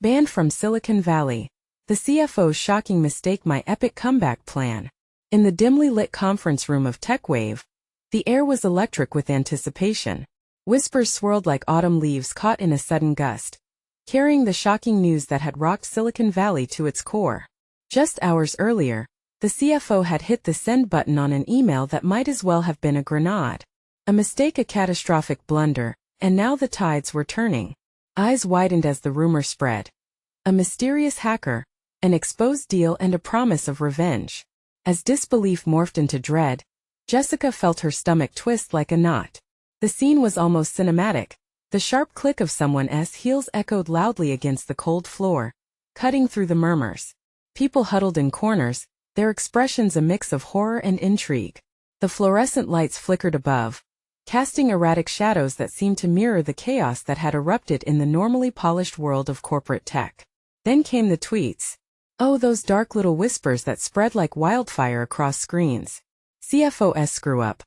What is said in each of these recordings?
Banned from Silicon Valley. The CFO's shocking mistake, my epic comeback plan. In the dimly lit conference room of TechWave, the air was electric with anticipation. Whispers swirled like autumn leaves caught in a sudden gust, carrying the shocking news that had rocked Silicon Valley to its core. Just hours earlier, the CFO had hit the send button on an email that might as well have been a grenade. A mistake, a catastrophic blunder, and now the tides were turning. Eyes widened as the rumor spread. A mysterious hacker, an exposed deal, and a promise of revenge. As disbelief morphed into dread, Jessica felt her stomach twist like a knot. The scene was almost cinematic. The sharp click of someone's heels echoed loudly against the cold floor, cutting through the murmurs. People huddled in corners, their expressions a mix of horror and intrigue. The fluorescent lights flickered above, casting erratic shadows that seemed to mirror the chaos that had erupted in the normally polished world of corporate tech. Then came the tweets. Oh, those dark little whispers that spread like wildfire across screens. CFO's screw up.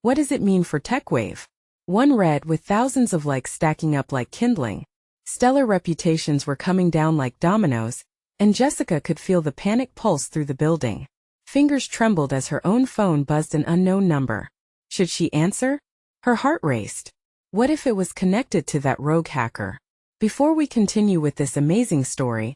What does it mean for TechWave? One read, with thousands of likes stacking up like kindling. Stellar reputations were coming down like dominoes, and Jessica could feel the panic pulse through the building. Fingers trembled as her own phone buzzed an unknown number. Should she answer? Her heart raced. What if it was connected to that rogue hacker? Before we continue with this amazing story,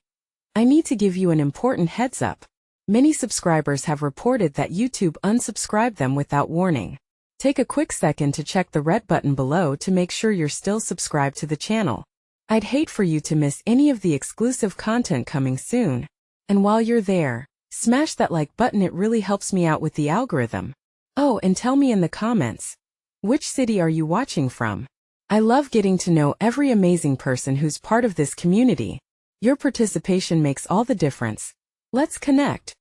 I need to give you an important heads up. Many subscribers have reported that YouTube unsubscribed them without warning. Take a quick second to check the red button below to make sure you're still subscribed to the channel. I'd hate for you to miss any of the exclusive content coming soon. And while you're there, smash that like button, it really helps me out with the algorithm. Oh, and tell me in the comments, which city are you watching from? I love getting to know every amazing person who's part of this community. Your participation makes all the difference. Let's connect.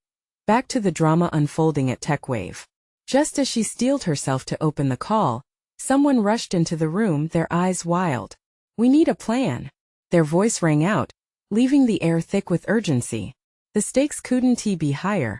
Back to the drama unfolding at TechWave. Just as she steeled herself to open the call, someone rushed into the room, their eyes wild. We need a plan. Their voice rang out, leaving the air thick with urgency. The stakes couldn't be higher.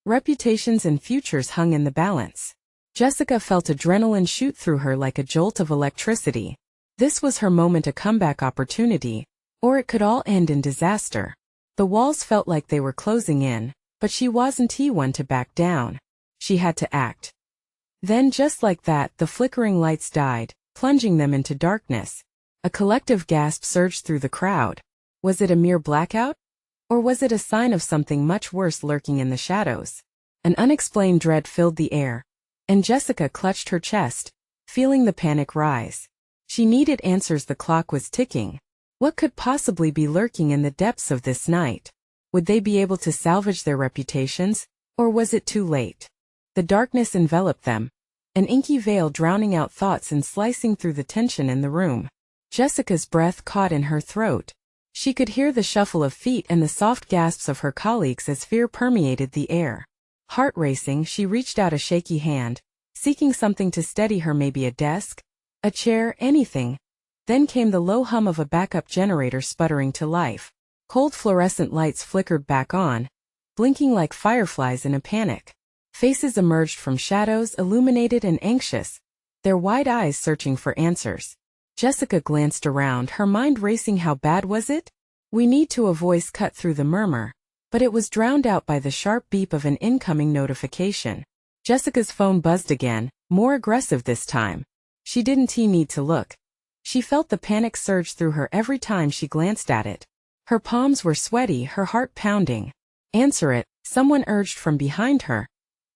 Reputations and futures hung in the balance. Jessica felt adrenaline shoot through her like a jolt of electricity. This was her moment, a comeback opportunity, or it could all end in disaster. The walls felt like they were closing in, but she wasn't one to back down. She had to act. Then, just like that, the flickering lights died, plunging them into darkness. A collective gasp surged through the crowd. Was it a mere blackout? Or was it a sign of something much worse lurking in the shadows? An unexplained dread filled the air, and Jessica clutched her chest, feeling the panic rise. She needed answers. The clock was ticking. What could possibly be lurking in the depths of this night? Would they be able to salvage their reputations, or was it too late? The darkness enveloped them, an inky veil drowning out thoughts and slicing through the tension in the room. Jessica's breath caught in her throat. She could hear the shuffle of feet and the soft gasps of her colleagues as fear permeated the air. Heart racing, she reached out a shaky hand, seeking something to steady her, maybe a desk, a chair, anything. Then came the low hum of a backup generator sputtering to life. Cold fluorescent lights flickered back on, blinking like fireflies in a panic. Faces emerged from shadows, illuminated and anxious, their wide eyes searching for answers. Jessica glanced around, her mind racing. How bad was it? We need to. A voice cut through the murmur, but it was drowned out by the sharp beep of an incoming notification. Jessica's phone buzzed again, more aggressive this time. She didn't need to look. She felt the panic surge through her every time she glanced at it. Her palms were sweaty, her heart pounding. Answer it, someone urged from behind her,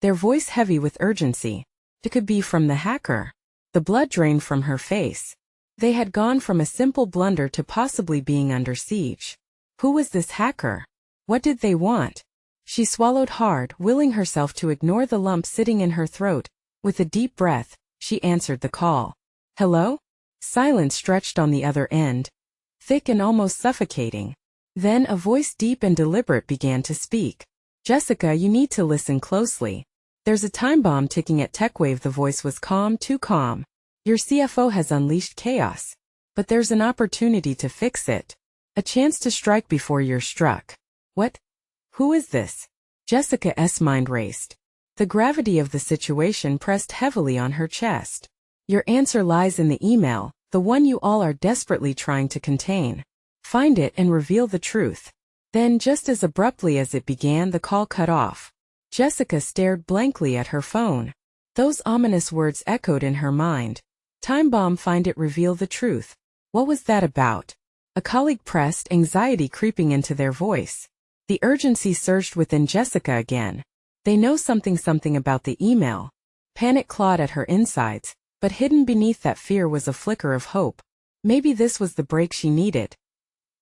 their voice heavy with urgency. It could be from the hacker. The blood drained from her face. They had gone from a simple blunder to possibly being under siege. Who was this hacker? What did they want? She swallowed hard, willing herself to ignore the lump sitting in her throat. With a deep breath, she answered the call. Hello? Silence stretched on the other end, thick and almost suffocating. Then a voice deep and deliberate began to speak. Jessica, you need to listen closely. There's a time bomb ticking at TechWave. The voice was calm, too calm. Your CFO has unleashed chaos. But there's an opportunity to fix it. A chance to strike before you're struck. What? Who is this? Jessica's mind raced. The gravity of the situation pressed heavily on her chest. Your answer lies in the email, the one you all are desperately trying to contain. Find it and reveal the truth. Then, just as abruptly as it began, the call cut off. Jessica stared blankly at her phone. Those ominous words echoed in her mind. Time bomb, find it, reveal the truth. What was that about? A colleague pressed, anxiety creeping into their voice. The urgency surged within Jessica again. They know something about the email. Panic clawed at her insides, but hidden beneath that fear was a flicker of hope. Maybe this was the break she needed.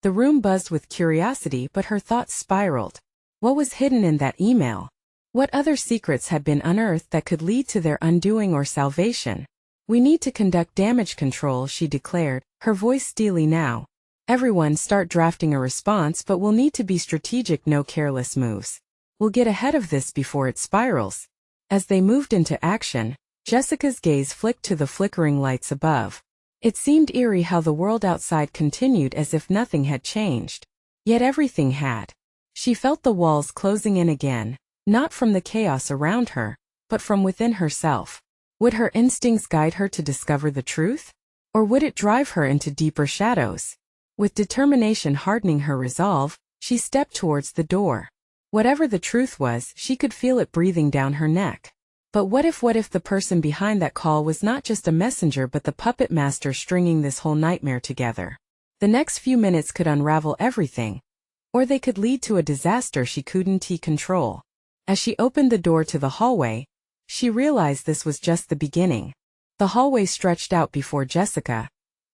The room buzzed with curiosity, but her thoughts spiraled. What was hidden in that email? What other secrets had been unearthed that could lead to their undoing or salvation? We need to conduct damage control, she declared, her voice steely now. Everyone start drafting a response, but we'll need to be strategic, no careless moves. We'll get ahead of this before it spirals. As they moved into action, Jessica's gaze flicked to the flickering lights above. It seemed eerie how the world outside continued as if nothing had changed. Yet everything had. She felt the walls closing in again, not from the chaos around her, but from within herself. Would her instincts guide her to discover the truth? Or would it drive her into deeper shadows? With determination hardening her resolve, she stepped towards the door. Whatever the truth was, she could feel it breathing down her neck. But what if the person behind that call was not just a messenger but the puppet master stringing this whole nightmare together? The next few minutes could unravel everything. Or they could lead to a disaster she couldn't control. As she opened the door to the hallway, she realized this was just the beginning. The hallway stretched out before Jessica,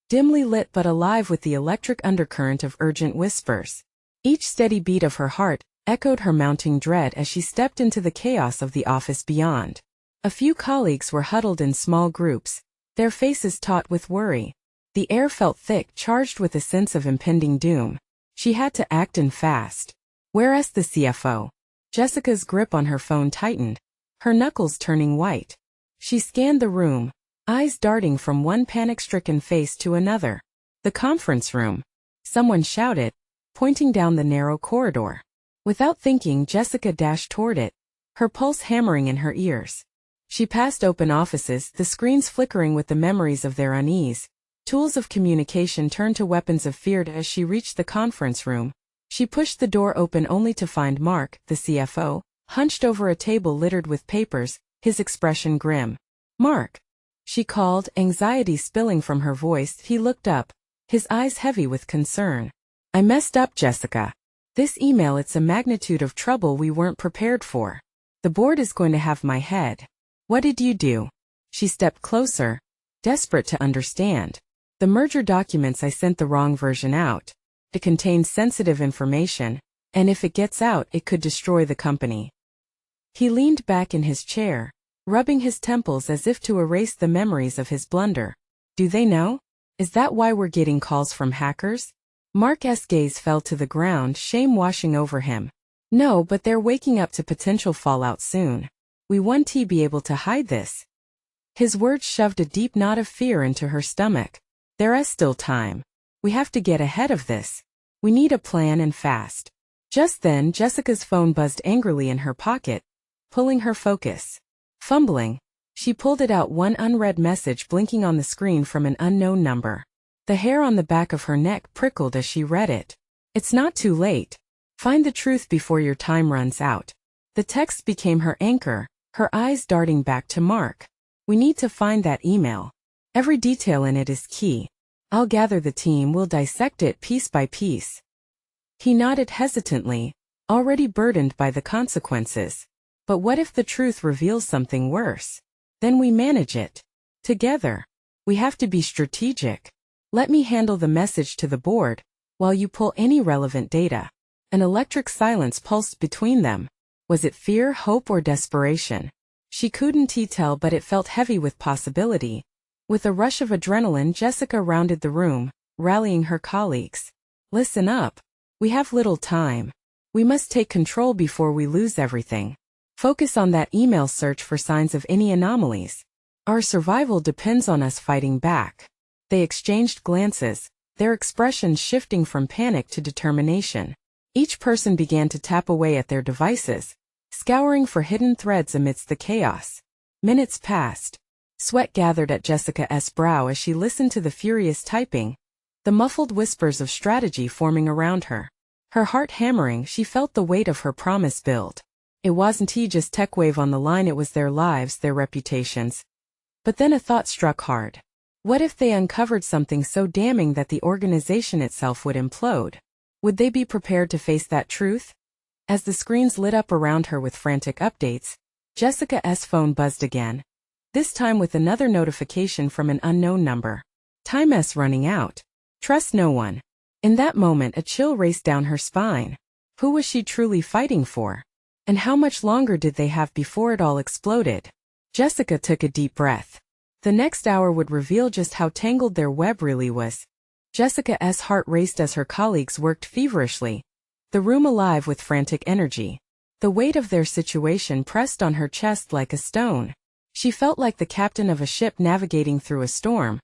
dimly lit but alive with the electric undercurrent of urgent whispers. Each steady beat of her heart echoed her mounting dread as she stepped into the chaos of the office beyond. A few colleagues were huddled in small groups, their faces taut with worry. The air felt thick, charged with a sense of impending doom. She had to act and fast. Whereas the CFO? Jessica's grip on her phone tightened, her knuckles turning white. She scanned the room, eyes darting from one panic-stricken face to another. The conference room. Someone shouted, pointing down the narrow corridor. Without thinking, Jessica dashed toward it, her pulse hammering in her ears. She passed open offices, the screens flickering with the memories of their unease. Tools of communication turned to weapons of fear. As she reached the conference room, she pushed the door open only to find Mark, the CFO, hunched over a table littered with papers, his expression grim. "Mark," she called, anxiety spilling from her voice. He looked up, his eyes heavy with concern. "I messed up, Jessica. This email, it's a magnitude of trouble we weren't prepared for. The board is going to have my head." "What did you do?" She stepped closer, desperate to understand. "The merger documents, I sent the wrong version out. It contains sensitive information, and if it gets out, it could destroy the company." He leaned back in his chair, rubbing his temples as if to erase the memories of his blunder. "Do they know? Is that why we're getting calls from hackers?" Mark's gaze fell to the ground, shame washing over him. "No, but they're waking up to potential fallout soon. We won't be able to hide this." His words shoved a deep knot of fear into her stomach. "There is still time. We have to get ahead of this. We need a plan, and fast." Just then, Jessica's phone buzzed angrily in her pocket, pulling her focus. Fumbling, she pulled it out, one unread message blinking on the screen from an unknown number. The hair on the back of her neck prickled as she read it. "It's not too late. Find the truth before your time runs out." The text became her anchor, her eyes darting back to Mark. "We need to find that email. Every detail in it is key. I'll gather the team, we'll dissect it piece by piece." He nodded hesitantly, already burdened by the consequences. "But what if the truth reveals something worse? Then we manage it together. We have to be strategic. Let me handle the message to the board, while you pull any relevant data." An electric silence pulsed between them. Was it fear, hope, or desperation? She couldn't tell, but it felt heavy with possibility. With a rush of adrenaline, Jessica rounded the room, rallying her colleagues. "Listen up. We have little time. We must take control before we lose everything. Focus on that email, search for signs of any anomalies. Our survival depends on us fighting back." They exchanged glances, their expressions shifting from panic to determination. Each person began to tap away at their devices, scouring for hidden threads amidst the chaos. Minutes passed. Sweat gathered at Jessica's brow as she listened to the furious typing, the muffled whispers of strategy forming around her. Her heart hammering, she felt the weight of her promise build. It wasn't just TechWave on the line, it was their lives, their reputations. But then a thought struck hard. What if they uncovered something so damning that the organization itself would implode? Would they be prepared to face that truth? As the screens lit up around her with frantic updates, Jessica's phone buzzed again, this time with another notification from an unknown number. Time's running out. Trust no one. In that moment, a chill raced down her spine. Who was she truly fighting for? And how much longer did they have before it all exploded? Jessica took a deep breath. The next hour would reveal just how tangled their web really was. Jessica's heart raced as her colleagues worked feverishly, the room alive with frantic energy. The weight of their situation pressed on her chest like a stone. She felt like the captain of a ship navigating through a storm,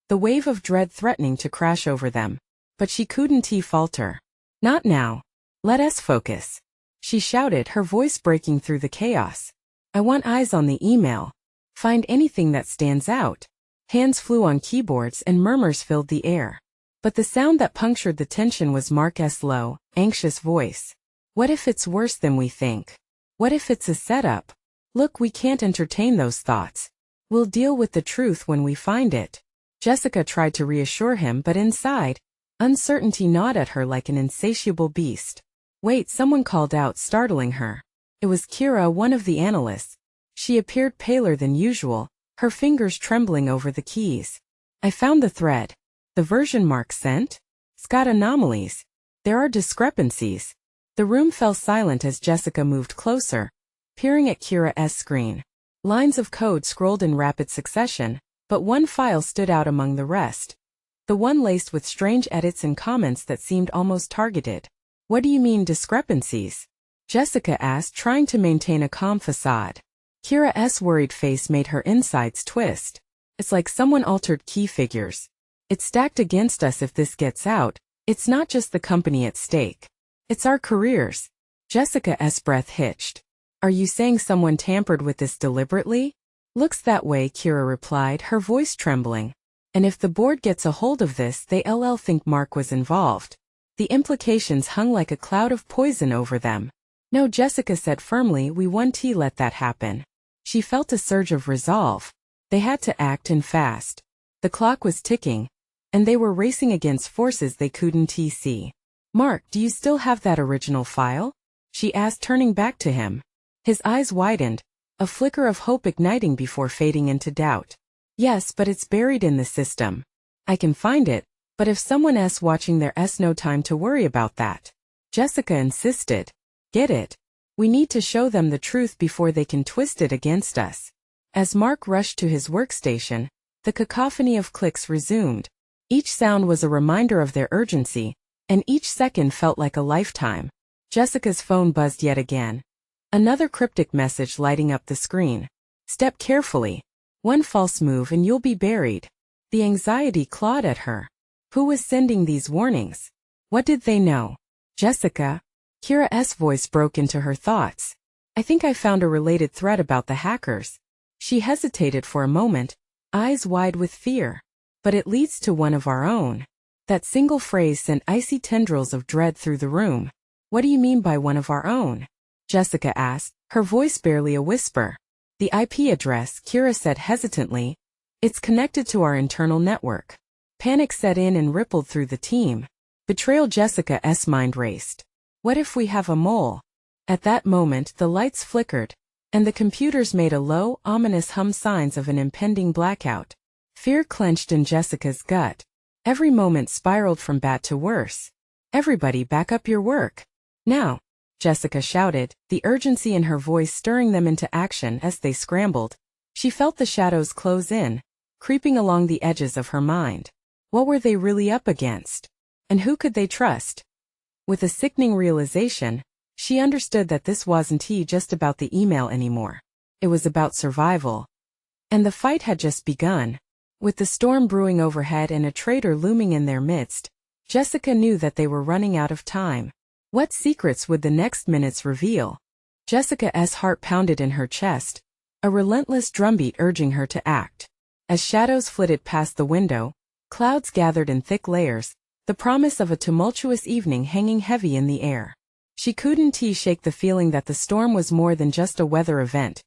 the wave of dread threatening to crash over them. But she couldn't falter. Not now. Let us focus. She shouted, her voice breaking through the chaos. I want eyes on the email. Find anything that stands out. Hands flew on keyboards and murmurs filled the air. But the sound that punctured the tension was Mark's low, anxious voice. What if it's worse than we think? What if it's a setup? Look, we can't entertain those thoughts. We'll deal with the truth when we find it. Jessica tried to reassure him, but inside, uncertainty gnawed at her like an insatiable beast. Wait, someone called out, startling her. It was Kira, one of the analysts. She appeared paler than usual, her fingers trembling over the keys. I found the thread. The version Mark sent? It's got anomalies. There are discrepancies. The room fell silent as Jessica moved closer, peering at Kira's screen. Lines of code scrolled in rapid succession, but one file stood out among the rest. The one laced with strange edits and comments that seemed almost targeted. What do you mean discrepancies? Jessica asked, trying to maintain a calm facade. Kira's worried face made her insides twist. It's like someone altered key figures. It's stacked against us if this gets out. It's not just the company at stake. It's our careers. Jessica's breath hitched. Are you saying someone tampered with this deliberately? Looks that way, Kira replied, her voice trembling. And if the board gets a hold of this, they'll think Mark was involved. The implications hung like a cloud of poison over them. No, Jessica said firmly, we won't let that happen. She felt a surge of resolve. They had to act, and fast. The clock was ticking, and they were racing against forces they couldn't see. Mark, do you still have that original file? She asked, turning back to him. His eyes widened, a flicker of hope igniting before fading into doubt. Yes, but it's buried in the system. I can find it, but if someone's watching, there's no time to worry about that. Jessica insisted. Get it? We need to show them the truth before they can twist it against us. As Mark rushed to his workstation, the cacophony of clicks resumed. Each sound was a reminder of their urgency, and each second felt like a lifetime. Jessica's phone buzzed yet again. Another cryptic message lighting up the screen. Step carefully. One false move and you'll be buried. The anxiety clawed at her. Who was sending these warnings? What did they know? Jessica? Kira's voice broke into her thoughts. I think I found a related thread about the hackers. She hesitated for a moment, eyes wide with fear. But it leads to one of our own. That single phrase sent icy tendrils of dread through the room. What do you mean by one of our own? Jessica asked, her voice barely a whisper. The IP address, Kira said hesitantly. It's connected to our internal network. Panic set in and rippled through the team. Betrayal. Jessica's mind raced. What if we have a mole? At that moment, the lights flickered, and the computers made a low, ominous hum, signs of an impending blackout. Fear clenched in Jessica's gut. Every moment spiraled from bad to worse. Everybody back up your work. Now, Jessica shouted, the urgency in her voice stirring them into action as they scrambled. She felt the shadows close in, creeping along the edges of her mind. What were they really up against? And who could they trust? With a sickening realization, she understood that this wasn't just about the email anymore. It was about survival. And the fight had just begun. With the storm brewing overhead and a traitor looming in their midst, Jessica knew that they were running out of time. What secrets would the next minutes reveal? Jessica's heart pounded in her chest, a relentless drumbeat urging her to act. As shadows flitted past the window, Clouds gathered in thick layers, the promise of a tumultuous evening hanging heavy in the air. She couldn't shake the feeling that the storm was more than just a weather event.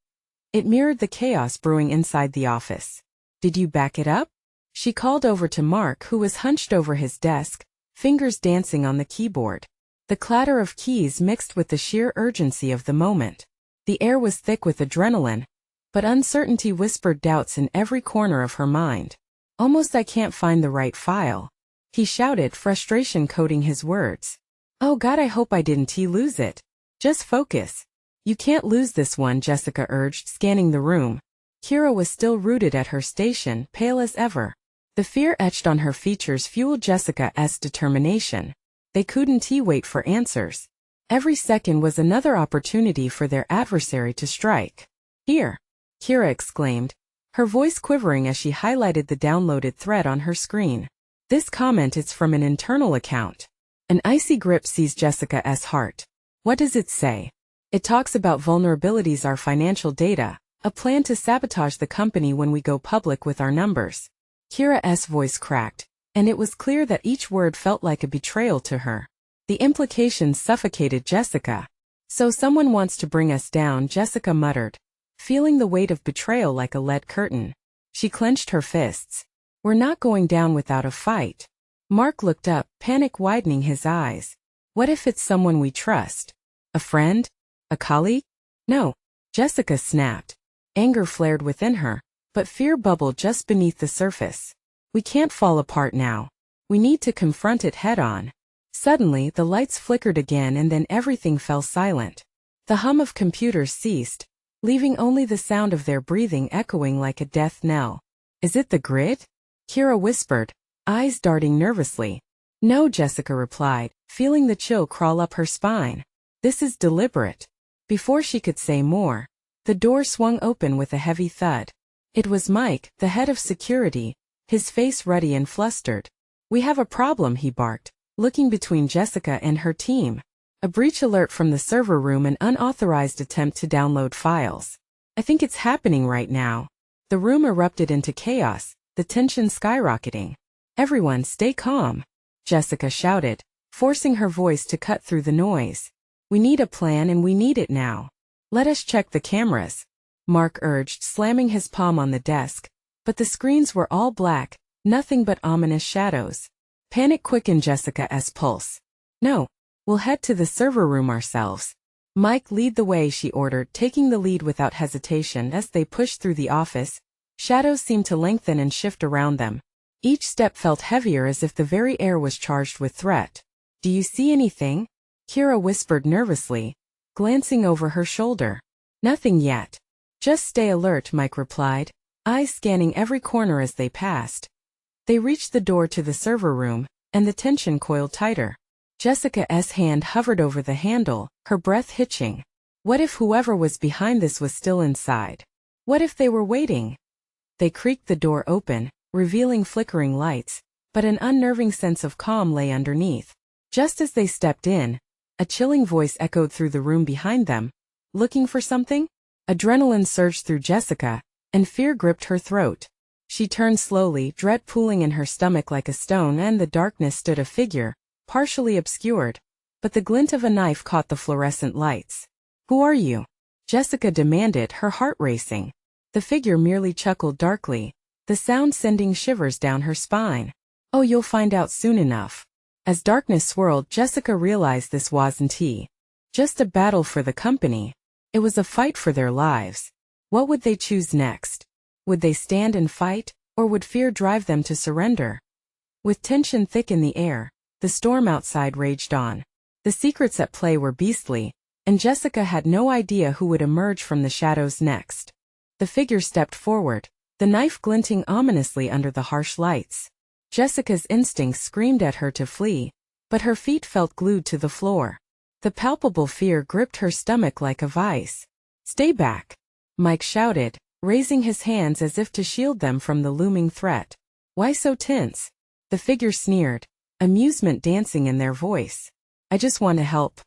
It mirrored the chaos brewing inside the office. "Did you back it up?" She called over to Mark, who was hunched over his desk, fingers dancing on the keyboard. The clatter of keys mixed with the sheer urgency of the moment. The air was thick with adrenaline, but uncertainty whispered doubts in every corner of her mind. "Almost I can't find the right file," he shouted, frustration coating his words. "Oh God, I hope I didn't lose it. Just focus." "You can't lose this one," Jessica urged, scanning the room. Kira was still rooted at her station, pale as ever. The fear etched on her features fueled Jessica's determination. They couldn't wait for answers. Every second was another opportunity for their adversary to strike. "Here!" Kira exclaimed, her voice quivering as she highlighted the downloaded thread on her screen. "This comment is from an internal account." An icy grip seized Jessica's heart. "What does it say?" "It talks about vulnerabilities, our financial data, a plan to sabotage the company when we go public with our numbers." Kira's voice cracked, and it was clear that each word felt like a betrayal to her. The implications suffocated Jessica. "So someone wants to bring us down," Jessica muttered, feeling the weight of betrayal like a lead curtain. She clenched her fists. "We're not going down without a fight." Mark looked up, panic widening his eyes. "What if it's someone we trust? A friend? A colleague?" "No," Jessica snapped. Anger flared within her, but fear bubbled just beneath the surface. "We can't fall apart now. We need to confront it head-on." Suddenly, the lights flickered again and then everything fell silent. The hum of computers ceased, leaving only the sound of their breathing echoing like a death knell. "Is it the grid?" Kira whispered, eyes darting nervously. "No," Jessica replied, feeling the chill crawl up her spine. "This is deliberate." Before she could say more, the door swung open with a heavy thud. It was Mike, the head of security, his face ruddy and flustered. "We have a problem," he barked, looking between Jessica and her team. "A breach alert from the server room, an unauthorized attempt to download files. I think it's happening right now." The room erupted into chaos, the tension skyrocketing. "Everyone stay calm," Jessica shouted, forcing her voice to cut through the noise. "We need a plan and we need it now." "Let us check the cameras," Mark urged, slamming his palm on the desk. But the screens were all black, nothing but ominous shadows. Panic quickened Jessica's pulse. "No, we'll head to the server room ourselves." "Mike, lead the way," she ordered, taking the lead without hesitation. As they pushed through the office, shadows seemed to lengthen and shift around them. Each step felt heavier, as if the very air was charged with threat. "Do you see anything?" Kira whispered nervously, glancing over her shoulder. "Nothing yet. Just stay alert," Mike replied, eyes scanning every corner as they passed. They reached the door to the server room, and the tension coiled tighter. Jessica's hand hovered over the handle, her breath hitching. What if whoever was behind this was still inside? What if they were waiting? They creaked the door open, revealing flickering lights, but an unnerving sense of calm lay underneath. Just as they stepped in, a chilling voice echoed through the room behind them. "Looking for something?" Adrenaline surged through Jessica, and fear gripped her throat. She turned slowly, dread pooling in her stomach like a stone, and in the darkness stood a figure, partially obscured, but the glint of a knife caught the fluorescent lights. "Who are you?" Jessica demanded, her heart racing. The figure merely chuckled darkly, the sound sending shivers down her spine. "Oh, you'll find out soon enough." As darkness swirled, Jessica realized this wasn't just a battle for the company. It was a fight for their lives. What would they choose next? Would they stand and fight, or would fear drive them to surrender? With tension thick in the air, the storm outside raged on. The secrets at play were beastly, and Jessica had no idea who would emerge from the shadows next. The figure stepped forward, the knife glinting ominously under the harsh lights. Jessica's instincts screamed at her to flee, but her feet felt glued to the floor. The palpable fear gripped her stomach like a vice. "Stay back," Mike shouted, raising his hands as if to shield them from the looming threat. "Why so tense?" The figure sneered, amusement dancing in their voice. "I just want to help.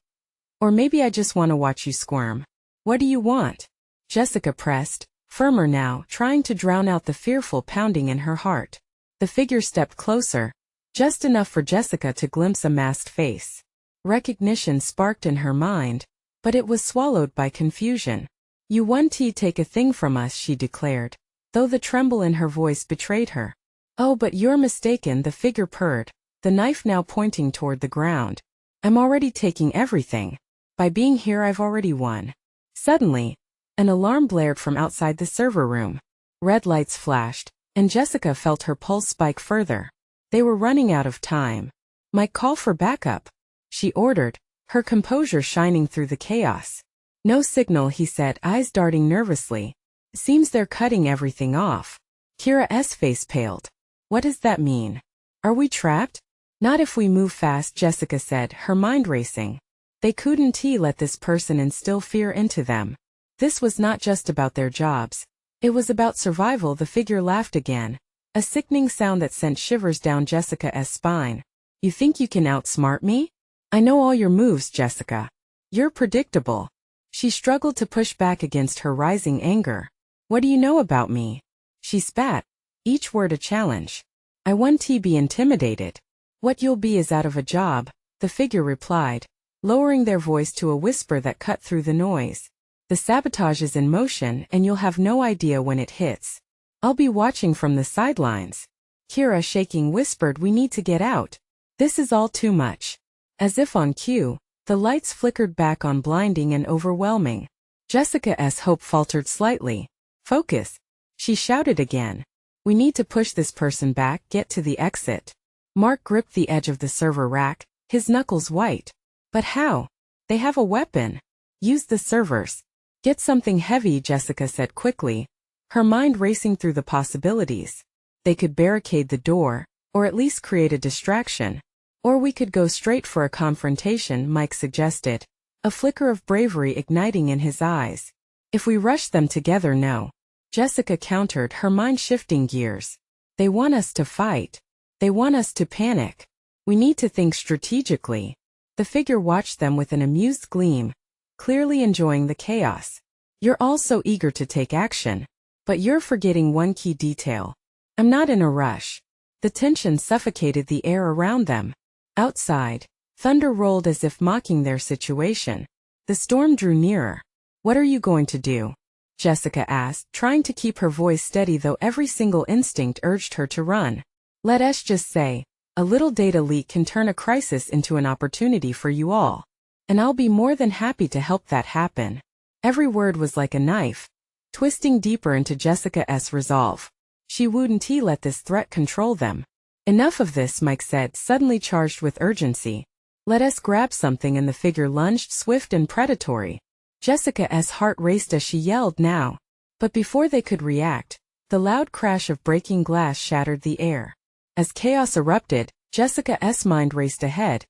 Or maybe I just want to watch you squirm. What do you want?" Jessica pressed, firmer now, trying to drown out the fearful pounding in her heart. The figure stepped closer, just enough for Jessica to glimpse a masked face. Recognition sparked in her mind, but it was swallowed by confusion. "You want to take a thing from us," she declared, though the tremble in her voice betrayed her. "Oh, but you're mistaken," the figure purred, the knife now pointing toward the ground. "I'm already taking everything. By being here I've already won." Suddenly, an alarm blared from outside the server room. Red lights flashed, and Jessica felt her pulse spike further. They were running out of time. "Mike, call for backup," she ordered, her composure shining through the chaos. "No signal," he said, eyes darting nervously. "Seems they're cutting everything off." Kira's face paled. "What does that mean? Are we trapped?" "Not if we move fast," Jessica said, her mind racing. They couldn't let this person instill fear into them. This was not just about their jobs. It was about survival. The figure laughed again, a sickening sound that sent shivers down Jessica's spine. "You think you can outsmart me? I know all your moves, Jessica. You're predictable." She struggled to push back against her rising anger. "What do you know about me?" She spat, each word a challenge. "I want to be intimidated." "What you'll be is out of a job," the figure replied, lowering their voice to a whisper that cut through the noise. "The sabotage is in motion and you'll have no idea when it hits. I'll be watching from the sidelines." Kira, shaking, whispered, "We need to get out. This is all too much." As if on cue, the lights flickered back on, blinding and overwhelming. Jessica's hope faltered slightly. "Focus," she shouted again. "We need to push this person back, get to the exit." Mark gripped the edge of the server rack, his knuckles white. "But how? They have a weapon." "Use the servers. Get something heavy," Jessica said quickly, her mind racing through the possibilities. "They could barricade the door, or at least create a distraction. Or we could go straight for a confrontation," Mike suggested, a flicker of bravery igniting in his eyes. "If we rush them together, no," Jessica countered, her mind shifting gears. "They want us to fight. They want us to panic. We need to think strategically." The figure watched them with an amused gleam, clearly enjoying the chaos. "You're all so eager to take action. But you're forgetting one key detail. I'm not in a rush." The tension suffocated the air around them. Outside, thunder rolled as if mocking their situation. The storm drew nearer. "What are you going to do?" Jessica asked, trying to keep her voice steady though every single instinct urged her to run. "Let's just say, a little data leak can turn a crisis into an opportunity for you all. And I'll be more than happy to help that happen." Every word was like a knife, twisting deeper into Jessica's resolve. She wouldn't let this threat control them. "Enough of this," Mike said, suddenly charged with urgency. "Let us grab something," and the figure lunged, swift and predatory. Jessica's heart raced as she yelled, "Now!" But before they could react, the loud crash of breaking glass shattered the air. As chaos erupted, Jessica's mind raced ahead,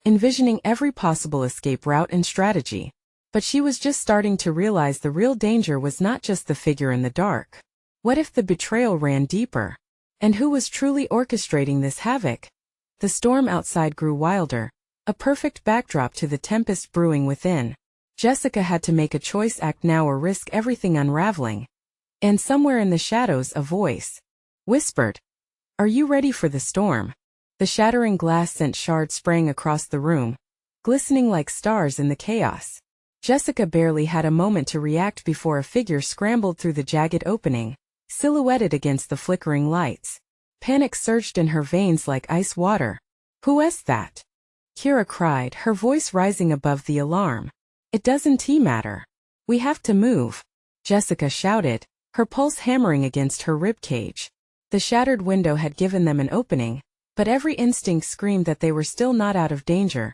envisioning every possible escape route and strategy. But she was just starting to realize the real danger was not just the figure in the dark. What if the betrayal ran deeper? And who was truly orchestrating this havoc? The storm outside grew wilder, a perfect backdrop to the tempest brewing within. Jessica had to make a choice: act now or risk everything unraveling. And somewhere in the shadows a voice whispered, "Are you ready for the storm?" The shattering glass sent shards spraying across the room, glistening like stars in the chaos. Jessica barely had a moment to react before a figure scrambled through the jagged opening, silhouetted against the flickering lights. Panic surged in her veins like ice water. "Who is that?" Kira cried, her voice rising above the alarm. "It doesn't matter. We have to move," Jessica shouted, her pulse hammering against her ribcage. The shattered window had given them an opening, but every instinct screamed that they were still not out of danger.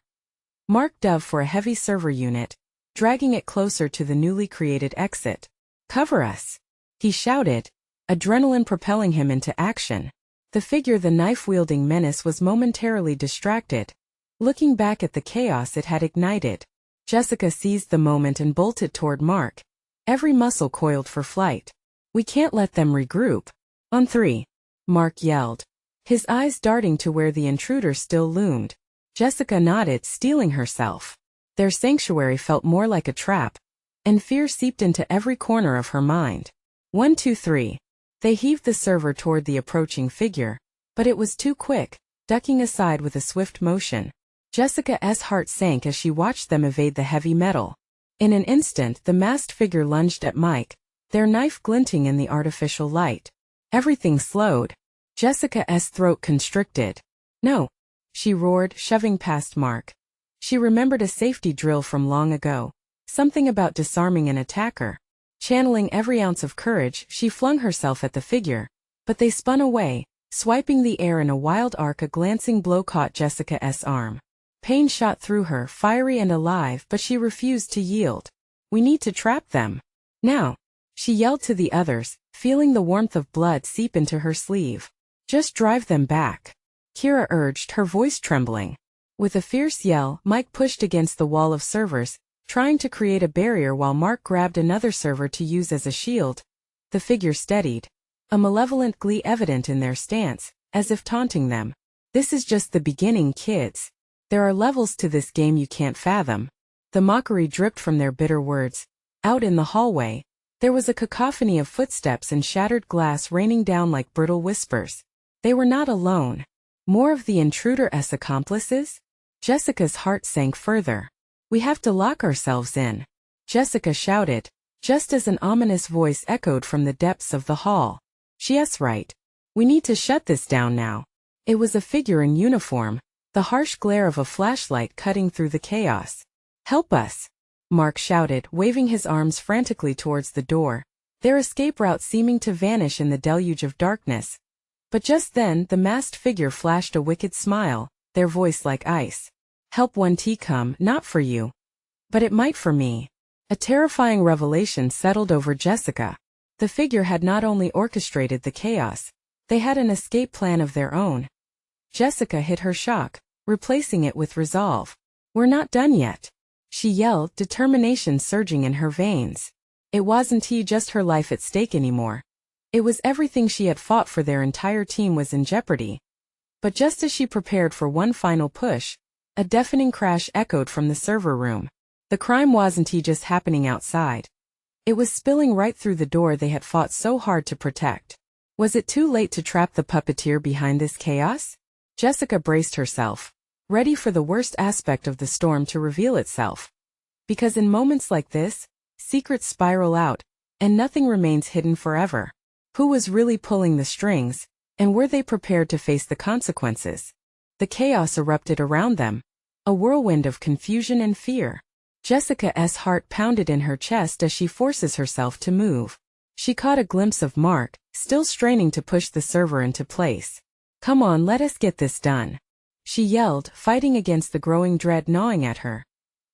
Mark dove for a heavy server unit, dragging it closer to the newly created exit. "Cover us," he shouted, adrenaline propelling him into action. The figure, the knife-wielding menace, was momentarily distracted, looking back at the chaos it had ignited. Jessica seized the moment and bolted toward Mark, every muscle coiled for flight. "We can't let them regroup." "On three," Mark yelled, his eyes darting to where the intruder still loomed. Jessica nodded, steeling herself. Their sanctuary felt more like a trap, and fear seeped into every corner of her mind. 1, 2, 3. They heaved the server toward the approaching figure, But it was too quick, ducking aside with a swift motion. Jessica's heart sank as she watched them evade the heavy metal. In an instant the masked figure lunged at Mike, their knife glinting in the artificial light. Everything slowed. Jessica's throat constricted. "No," she roared, shoving past Mark. She remembered a safety drill from long ago. Something about disarming an attacker. Channeling every ounce of courage, she flung herself at the figure. But they spun away, swiping the air in a wild arc. A glancing blow caught Jessica's arm. Pain shot through her, fiery and alive, but she refused to yield. "We need to trap them. Now," she yelled to the others, feeling the warmth of blood seep into her sleeve. "Just drive them back," Kira urged, her voice trembling. With a fierce yell, Mike pushed against the wall of servers, trying to create a barrier while Mark grabbed another server to use as a shield. The figure steadied, a malevolent glee evident in their stance, as if taunting them. "This is just the beginning, kids. There are levels to this game you can't fathom." The mockery dripped from their bitter words. Out in the hallway, there was a cacophony of footsteps and shattered glass raining down like brittle whispers. They were not alone. More of the intruder's accomplices? Jessica's heart sank further. "We have to lock ourselves in," Jessica shouted, just as an ominous voice echoed from the depths of the hall. "She's right. We need to shut this down now." It was a figure in uniform, the harsh glare of a flashlight cutting through the chaos. "Help us," Mark shouted, waving his arms frantically towards the door, their escape route seeming to vanish in the deluge of darkness. But just then the masked figure flashed a wicked smile, their voice like ice. "Help won't come, not for you. But it might for me." A terrifying revelation settled over Jessica. The figure had not only orchestrated the chaos, they had an escape plan of their own. Jessica hid her shock, replacing it with resolve. "We're not done yet," she yelled, determination surging in her veins. It wasn't just her life at stake anymore. It was everything she had fought for. Their entire team was in jeopardy. But just as she prepared for one final push, a deafening crash echoed from the server room. The crime wasn't just happening outside. It was spilling right through the door they had fought so hard to protect. Was it too late to trap the puppeteer behind this chaos? Jessica braced herself, ready for the worst aspect of the storm to reveal itself. Because in moments like this, secrets spiral out, and nothing remains hidden forever. Who was really pulling the strings, and were they prepared to face the consequences? The chaos erupted around them, a whirlwind of confusion and fear. Jessica's heart pounded in her chest as she forces herself to move. She caught a glimpse of Mark, still straining to push the server into place. "Come on, let us get this done," she yelled, fighting against the growing dread gnawing at her.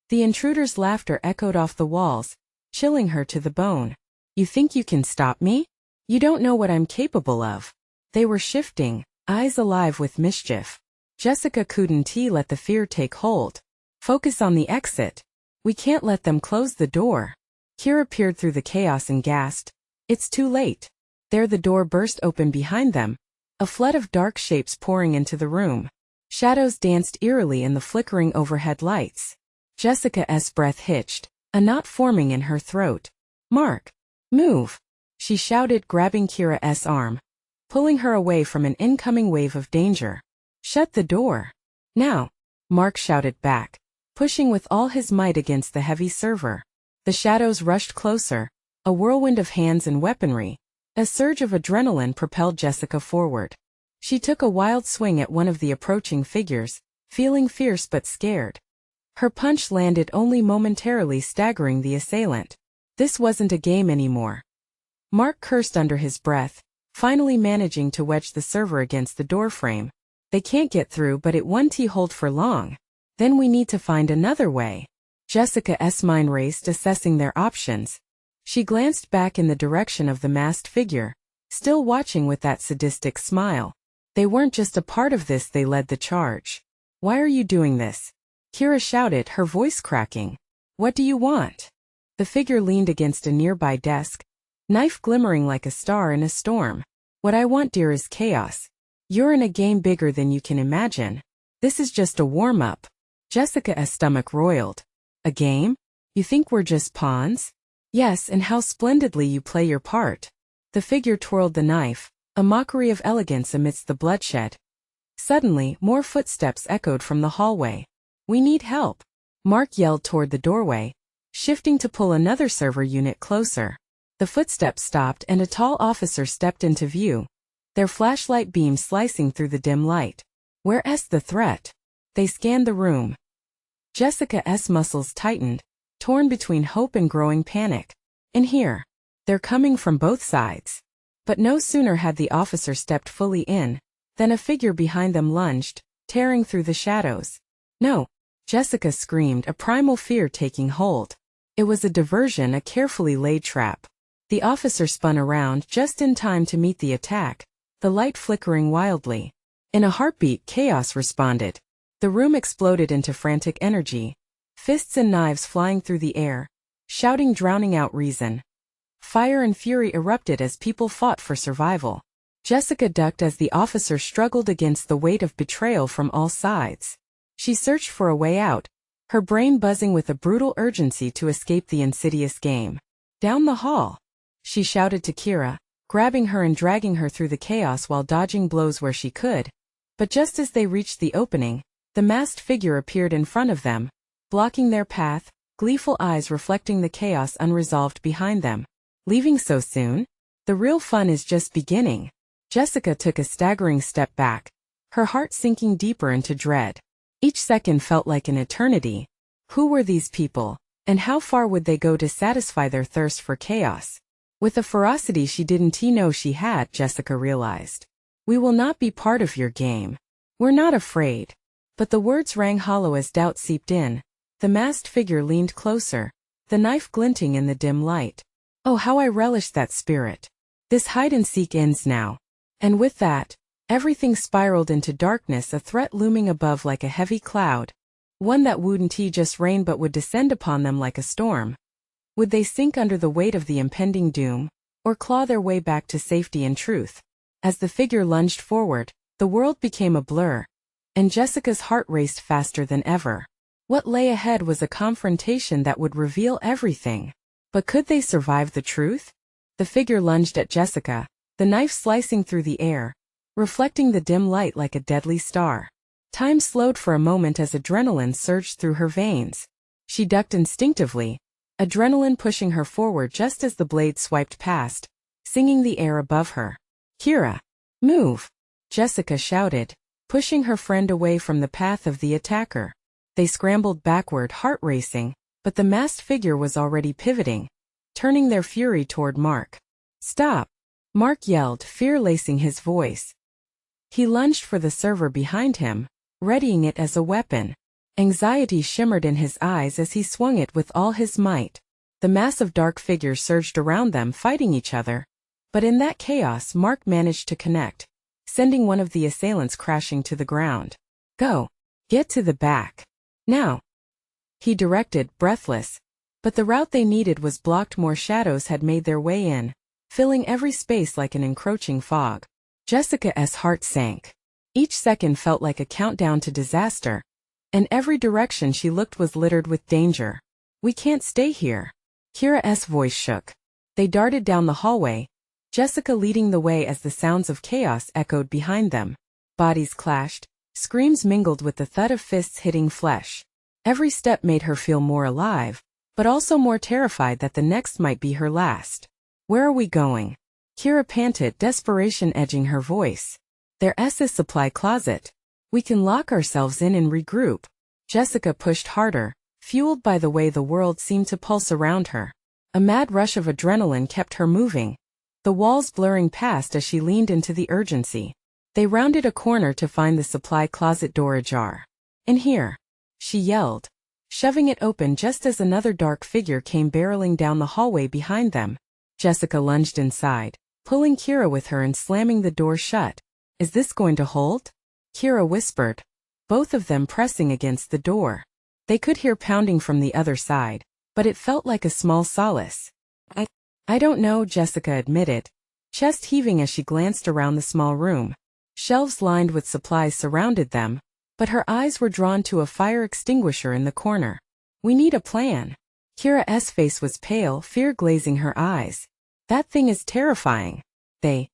The intruder's laughter echoed off the walls, chilling her to the bone. "You think you can stop me? You don't know what I'm capable of." They were shifting, eyes alive with mischief. Jessica couldn't let the fear take hold. "Focus on the exit. We can't let them close the door." Kira peered through the chaos and gasped. "It's too late." There the door burst open behind them, a flood of dark shapes pouring into the room. Shadows danced eerily in the flickering overhead lights. Jessica's breath hitched, a knot forming in her throat. "Mark, move," she shouted, grabbing Kira's arm, pulling her away from an incoming wave of danger. "Shut the door. Now," Mark shouted back, pushing with all his might against the heavy server. The shadows rushed closer, a whirlwind of hands and weaponry. A surge of adrenaline propelled Jessica forward. She took a wild swing at one of the approaching figures, feeling fierce but scared. Her punch landed only momentarily, staggering the assailant. This wasn't a game anymore. Mark cursed under his breath, finally managing to wedge the server against the doorframe. "They can't get through, but it won't hold for long. Then we need to find another way." Jessica's mind raced, assessing their options. She glanced back in the direction of the masked figure, still watching with that sadistic smile. They weren't just a part of this, they led the charge. "Why are you doing this?" Kira shouted, her voice cracking. "What do you want?" The figure leaned against a nearby desk, knife glimmering like a star in a storm. "What I want, dear, is chaos. You're in a game bigger than you can imagine. This is just a warm-up." Jessica's stomach roiled. "A game? You think we're just pawns?" "Yes, and how splendidly you play your part." The figure twirled the knife, a mockery of elegance amidst the bloodshed. Suddenly, more footsteps echoed from the hallway. "We need help," Mark yelled toward the doorway, shifting to pull another server unit closer. The footsteps stopped and a tall officer stepped into view, their flashlight beam slicing through the dim light. "Where's the threat?" They scanned the room. Jessica's muscles tightened, torn between hope and growing panic. "In here. They're coming from both sides." But no sooner had the officer stepped fully in, than a figure behind them lunged, tearing through the shadows. "No!" Jessica screamed, a primal fear taking hold. It was a diversion, a carefully laid trap. The officer spun around just in time to meet the attack, the light flickering wildly. In a heartbeat, chaos responded. The room exploded into frantic energy, fists and knives flying through the air, shouting drowning out reason. Fire and fury erupted as people fought for survival. Jessica ducked as the officer struggled against the weight of betrayal from all sides. She searched for a way out, her brain buzzing with a brutal urgency to escape the insidious game. "Down the hall!" she shouted to Kira, grabbing her and dragging her through the chaos while dodging blows where she could. But just as they reached the opening, the masked figure appeared in front of them, blocking their path, gleeful eyes reflecting the chaos unresolved behind them. "Leaving so soon? The real fun is just beginning." Jessica took a staggering step back, her heart sinking deeper into dread. Each second felt like an eternity. Who were these people, and how far would they go to satisfy their thirst for chaos? With a ferocity she didn't know she had, Jessica realized. "We will not be part of your game. We're not afraid." But the words rang hollow as doubt seeped in. The masked figure leaned closer, the knife glinting in the dim light. "Oh, how I relish that spirit. This hide-and-seek ends now." And with that, everything spiraled into darkness, a threat looming above like a heavy cloud. One that wouldn't just rain but would descend upon them like a storm. Would they sink under the weight of the impending doom, or claw their way back to safety and truth? As the figure lunged forward, the world became a blur, and Jessica's heart raced faster than ever. What lay ahead was a confrontation that would reveal everything. But could they survive the truth? The figure lunged at Jessica, the knife slicing through the air, reflecting the dim light like a deadly star. Time slowed for a moment as adrenaline surged through her veins. She ducked instinctively, adrenaline pushing her forward just as the blade swiped past, singing the air above her. "Kira, move!" Jessica shouted, pushing her friend away from the path of the attacker. They scrambled backward, heart racing, but the masked figure was already pivoting, turning their fury toward Mark. "Stop!" Mark yelled, fear lacing his voice. He lunged for the server behind him, readying it as a weapon. Anxiety shimmered in his eyes as he swung it with all his might. The mass of dark figures surged around them, fighting each other. But in that chaos, Mark managed to connect, sending one of the assailants crashing to the ground. "Go! Get to the back! Now!" he directed, breathless. But the route they needed was blocked. More shadows had made their way in, filling every space like an encroaching fog. Jessica's heart sank. Each second felt like a countdown to disaster, and every direction she looked was littered with danger. "We can't stay here." Kira's voice shook. They darted down the hallway, Jessica leading the way as the sounds of chaos echoed behind them. Bodies clashed, screams mingled with the thud of fists hitting flesh. Every step made her feel more alive, but also more terrified that the next might be her last. "Where are we going?" Kira panted, desperation edging her voice. "There's a supply closet. We can lock ourselves in and regroup." Jessica pushed harder, fueled by the way the world seemed to pulse around her. A mad rush of adrenaline kept her moving, the walls blurring past as she leaned into the urgency. They rounded a corner to find the supply closet door ajar. "In here!" she yelled, shoving it open just as another dark figure came barreling down the hallway behind them. Jessica lunged inside, pulling Kira with her and slamming the door shut. "Is this going to hold?" Kira whispered, both of them pressing against the door. They could hear pounding from the other side, but it felt like a small solace. I don't know," Jessica admitted, chest heaving as she glanced around the small room. Shelves lined with supplies surrounded them, but her eyes were drawn to a fire extinguisher in the corner. "We need a plan." Kira's face was pale, fear glazing her eyes. "That thing is terrifying." They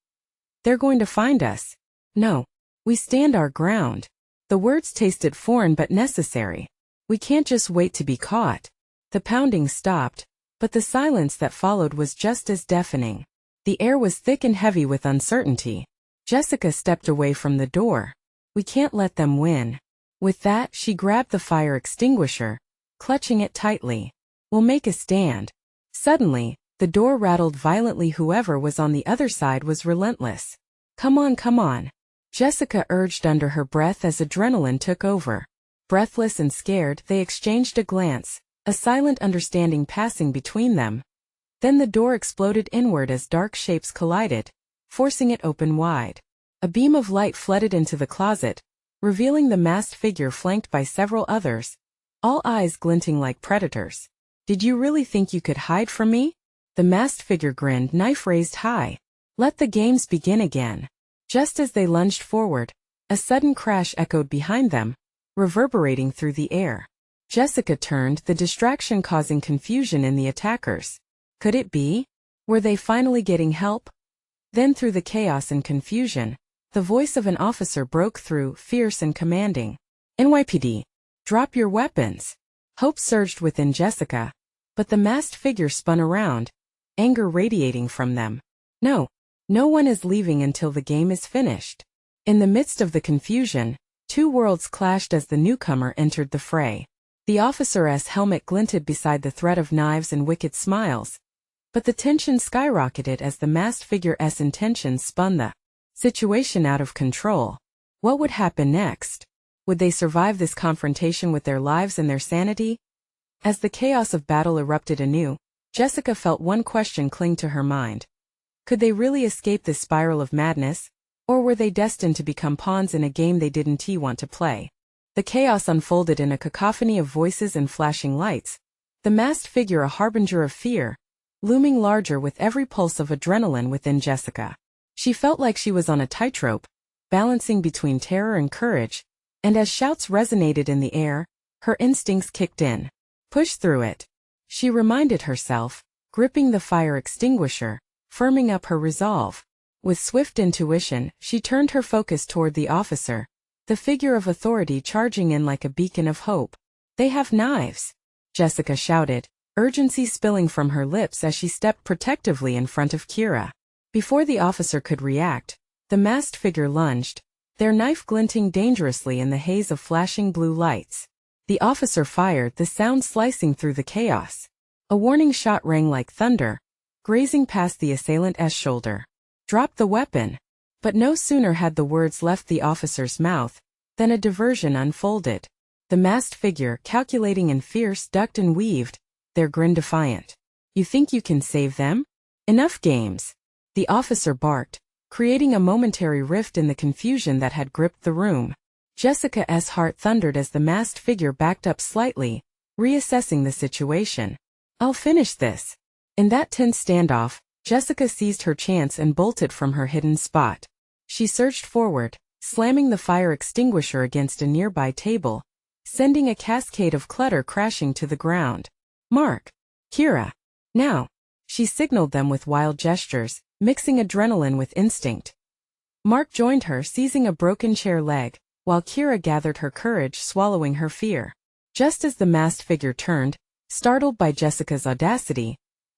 They're going to find us. No. We stand our ground. The words tasted foreign but necessary. We can't just wait to be caught. The pounding stopped, but the silence that followed was just as deafening. The air was thick and heavy with uncertainty. Jessica stepped away from the door. We can't let them win. With that, she grabbed the fire extinguisher, clutching it tightly. We'll make a stand. Suddenly, the door rattled violently. Whoever was on the other side was relentless. Come on, come on. Jessica urged under her breath as adrenaline took over. Breathless and scared, they exchanged a glance, a silent understanding passing between them. Then the door exploded inward as dark shapes collided, forcing it open wide. A beam of light flooded into the closet, revealing the masked figure flanked by several others, all eyes glinting like predators. Did you really think you could hide from me? The masked figure grinned, knife raised high. Let the games begin again. Just as they lunged forward, a sudden crash echoed behind them, reverberating through the air. Jessica turned, the distraction causing confusion in the attackers. Could it be? Were they finally getting help? Then through the chaos and confusion, the voice of an officer broke through, fierce and commanding. NYPD, drop your weapons. Hope surged within Jessica, but the masked figure spun around, anger radiating from them. No. No one is leaving until the game is finished. In the midst of the confusion, two worlds clashed as the newcomer entered the fray. The officer's helmet glinted beside the threat of knives and wicked smiles, but the tension skyrocketed as the masked figure's intentions spun the situation out of control. What would happen next? Would they survive this confrontation with their lives and their sanity? As the chaos of battle erupted anew, Jessica felt one question cling to her mind. Could they really escape this spiral of madness, or were they destined to become pawns in a game they didn't want to play? The chaos unfolded in a cacophony of voices and flashing lights, the masked figure a harbinger of fear, looming larger with every pulse of adrenaline within Jessica. She felt like she was on a tightrope, balancing between terror and courage, and as shouts resonated in the air, her instincts kicked in. Push through it, she reminded herself, gripping the fire extinguisher, firming up her resolve. With swift intuition, she turned her focus toward the officer, the figure of authority charging in like a beacon of hope. They have knives, Jessica shouted, urgency spilling from her lips as she stepped protectively in front of Kira. Before the officer could react, the masked figure lunged, their knife glinting dangerously in the haze of flashing blue lights. The officer fired, the sound slicing through the chaos. A warning shot rang like thunder, grazing past the assailant's shoulder. Drop the weapon. But no sooner had the words left the officer's mouth than a diversion unfolded. The masked figure, calculating and fierce, ducked and weaved, their grin defiant. You think you can save them? Enough games. The officer barked, creating a momentary rift in the confusion that had gripped the room. Jessica's heart thundered as the masked figure backed up slightly, reassessing the situation. I'll finish this. In that tense standoff, Jessica seized her chance and bolted from her hidden spot. She surged forward, slamming the fire extinguisher against a nearby table, sending a cascade of clutter crashing to the ground. Mark! Kira! Now! She signaled them with wild gestures, mixing adrenaline with instinct. Mark joined her, seizing a broken chair leg, while Kira gathered her courage, swallowing her fear. Just as the masked figure turned, startled by Jessica's audacity,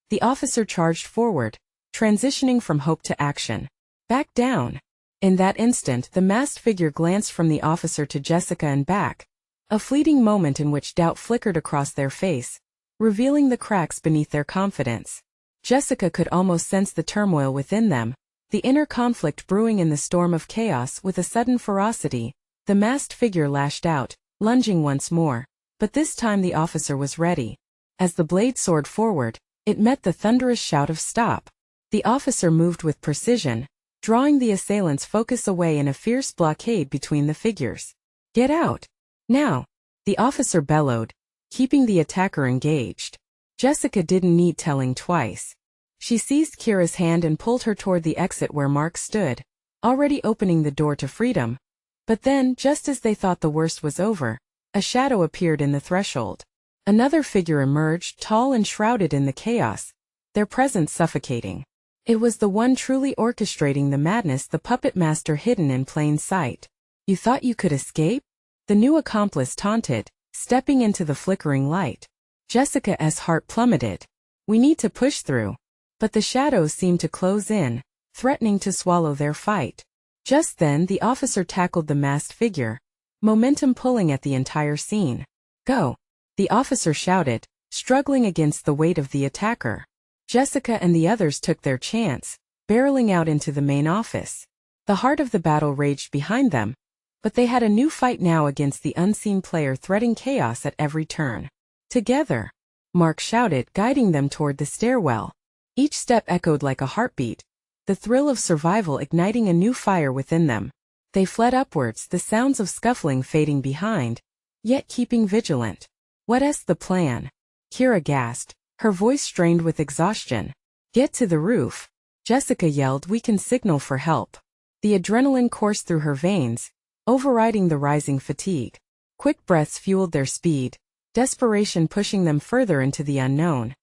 the officer charged forward, transitioning from hope to action. Back down. In that instant, the masked figure glanced from the officer to Jessica and back, a fleeting moment in which doubt flickered across their face, revealing the cracks beneath their confidence. Jessica could almost sense the turmoil within them, the inner conflict brewing in the storm of chaos. With a sudden ferocity, the masked figure lashed out, lunging once more, but this time the officer was ready. As the blade soared forward, it met the thunderous shout of stop. The officer moved with precision, drawing the assailants' focus away in a fierce blockade between the figures. Get out! Now! The officer bellowed, keeping the attacker engaged. Jessica didn't need telling twice. She seized Kira's hand and pulled her toward the exit where Mark stood, already opening the door to freedom. But then, just as they thought the worst was over, a shadow appeared in the threshold. Another figure emerged, tall and shrouded in the chaos, their presence suffocating. It was the one truly orchestrating the madness, the puppet master hidden in plain sight. You thought you could escape? The new accomplice taunted, stepping into the flickering light. Jessica's heart plummeted. We need to push through. But the shadows seemed to close in, threatening to swallow their fight. Just then the officer tackled the masked figure, momentum pulling at the entire scene. Go! The officer shouted, struggling against the weight of the attacker. Jessica and the others took their chance, barreling out into the main office. The heart of the battle raged behind them, but they had a new fight now against the unseen player threading chaos at every turn. Together! Mark shouted, guiding them toward the stairwell. Each step echoed like a heartbeat, the thrill of survival igniting a new fire within them. They fled upwards, the sounds of scuffling fading behind, yet keeping vigilant. What's the plan? Kira gasped, her voice strained with exhaustion. Get to the roof. Jessica yelled, we can signal for help. The adrenaline coursed through her veins, overriding the rising fatigue. Quick breaths fueled their speed, desperation pushing them further into the unknown.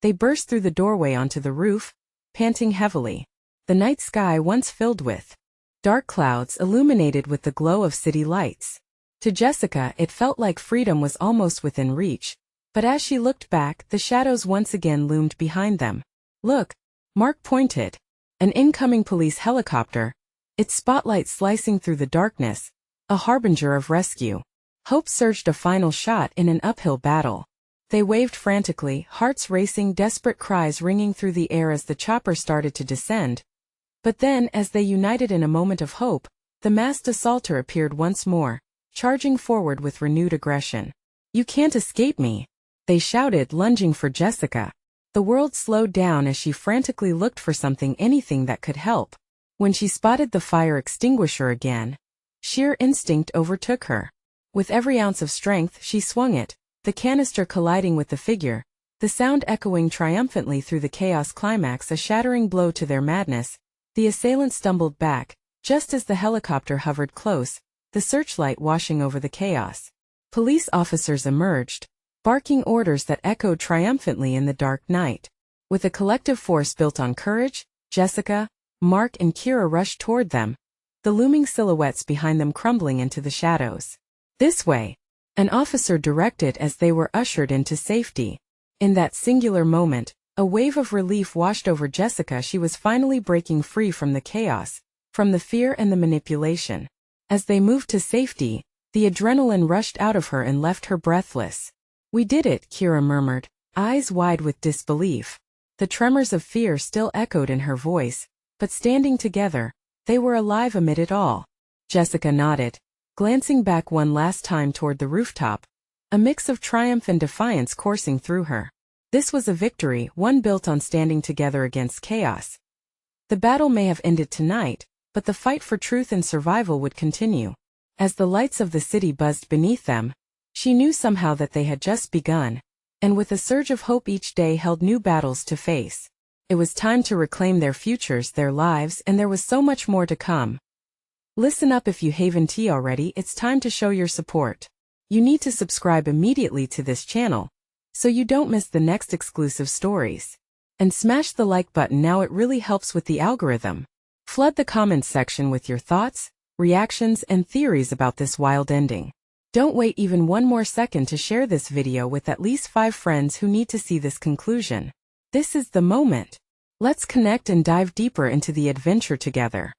They burst through the doorway onto the roof, panting heavily. The night sky once filled with dark clouds illuminated with the glow of city lights. To Jessica it felt like freedom was almost within reach. But as she looked back, the shadows once again loomed behind them. Look! Mark pointed. An incoming police helicopter, its spotlight slicing through the darkness, a harbinger of rescue. Hope surged a final shot in an uphill battle. They waved frantically, hearts racing, desperate cries ringing through the air as the chopper started to descend. But then, as they united in a moment of hope, the masked assaulter appeared once more, charging forward with renewed aggression. You can't escape me! They shouted, lunging for Jessica. The world slowed down as she frantically looked for something, anything that could help. When she spotted the fire extinguisher again, sheer instinct overtook her. With every ounce of strength, she swung it, the canister colliding with the figure, the sound echoing triumphantly through the chaos. Climax, a shattering blow to their madness. The assailant stumbled back, just as the helicopter hovered close, the searchlight washing over the chaos. Police officers emerged, barking orders that echoed triumphantly in the dark night. With a collective force built on courage, Jessica, Mark and Kira rushed toward them, the looming silhouettes behind them crumbling into the shadows. This way! An officer directed as they were ushered into safety. In that singular moment, a wave of relief washed over Jessica. She was finally breaking free from the chaos, from the fear and the manipulation. As they moved to safety, the adrenaline rushed out of her and left her breathless. We did it, Kira murmured, eyes wide with disbelief. The tremors of fear still echoed in her voice, but standing together, they were alive amid it all. Jessica nodded, glancing back one last time toward the rooftop, a mix of triumph and defiance coursing through her. This was a victory, one built on standing together against chaos. The battle may have ended tonight, but the fight for truth and survival would continue. As the lights of the city buzzed beneath them, she knew somehow that they had just begun, and with a surge of hope each day held new battles to face. It was time to reclaim their futures, their lives, and there was so much more to come. Listen up, if you haven't already, it's time to show your support. You need to subscribe immediately to this channel, so you don't miss the next exclusive stories. And smash the like button now, it really helps with the algorithm. Flood the comments section with your thoughts, reactions, and theories about this wild ending. Don't wait even one more second to share this video with at least 5 friends who need to see this conclusion. This is the moment. Let's connect and dive deeper into the adventure together.